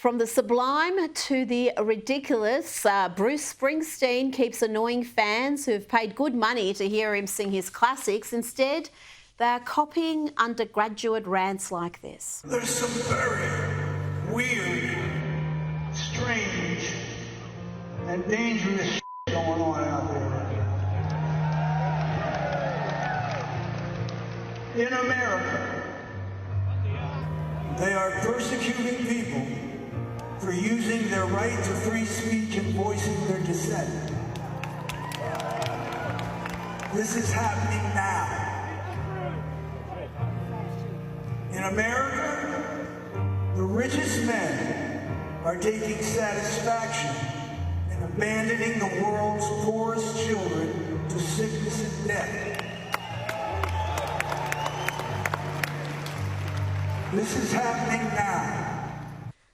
From the sublime to the ridiculous, Bruce Springsteen keeps annoying fans who've paid good money to hear him sing his classics. Instead, they're copying undergraduate rants like this. There's some very weird, strange, and dangerous shit going on out there. In America, they are persecuting people for using their right to free speech and voicing their dissent. This is happening now. In America, the richest men are taking satisfaction in abandoning the world's poorest children to sickness and death. This is happening now.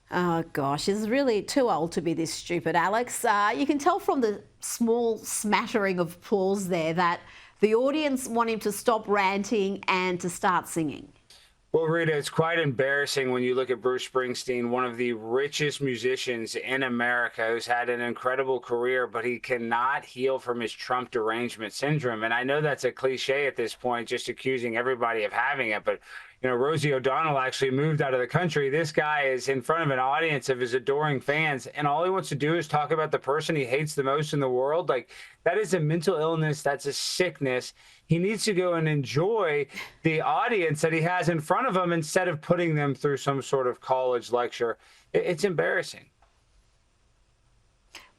Oh gosh, he's really too old to be this stupid, Alex. You can tell from the small smattering of applause there that the audience want him to stop ranting and to start singing. Well, Rita, it's quite embarrassing when you look at Bruce Springsteen, one of the richest musicians in America, who's had an incredible career, but he cannot heal from his Trump derangement syndrome. And I know that's a cliche at this point, just accusing everybody of having it, but you know, Rosie O'Donnell actually moved out of the country. This guy is in front of an audience of his adoring fans, and all he wants to do is talk about the person he hates the most in the world. Like, that is a mental illness. That's a sickness. He needs to go and enjoy the audience that he has in front of him instead of putting them through some sort of college lecture. It's embarrassing.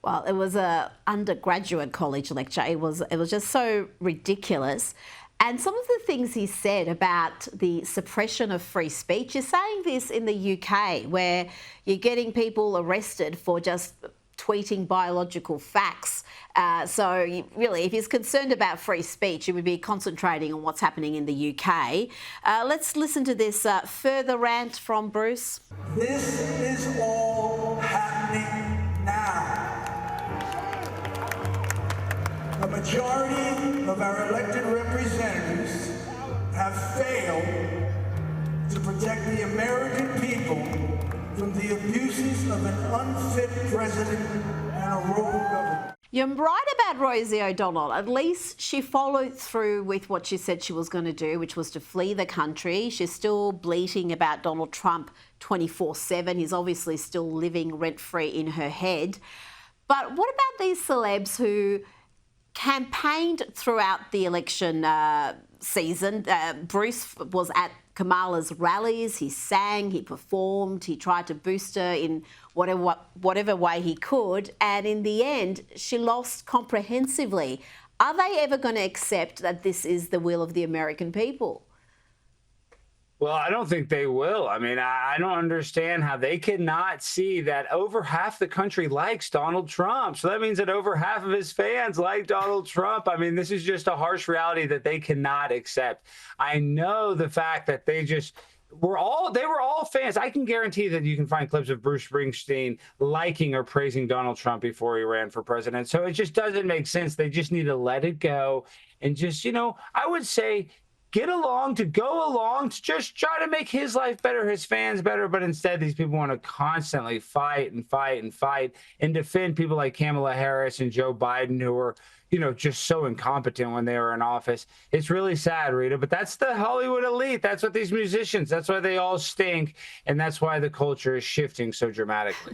Well, it was a undergraduate college lecture. It was just so ridiculous. And some of the things he said about the suppression of free speech, you're saying this in the UK, where you're getting people arrested for just tweeting biological facts. So really, if he's concerned about free speech, he would be concentrating on what's happening in the UK. Let's listen to this further rant from Bruce. This is all happening now. A majority of our elected representatives have failed to protect the American people from the abuses of an unfit president and a rogue government. You're right about Rosie O'Donnell. At least she followed through with what she said she was going to do, which was to flee the country. She's still bleating about Donald Trump 24/7. He's obviously still living rent-free in her head. But what about these celebs who campaigned throughout the election season? Bruce was at Kamala's rallies. He sang, he performed, he tried to boost her in whatever way he could. And in the end, she lost comprehensively. Are they ever going to accept that this is the will of the American people? Well, I don't think they will. I mean, I don't understand how they cannot see that over half the country likes Donald Trump. So that means that over half of his fans like Donald Trump. I mean, this is just a harsh reality that they cannot accept. I know the fact that they were all fans. I can guarantee that you can find clips of Bruce Springsteen liking or praising Donald Trump before he ran for president. So it just doesn't make sense. They just need to let it go and just, I would say, go along to just try to make his life better, his fans better. But instead, these people want to constantly fight and defend people like Kamala Harris and Joe Biden, who are, just so incompetent when they were in office. It's really sad, Rita, but that's the Hollywood elite. That's what these musicians, that's why they all stink. And that's why the culture is shifting so dramatically.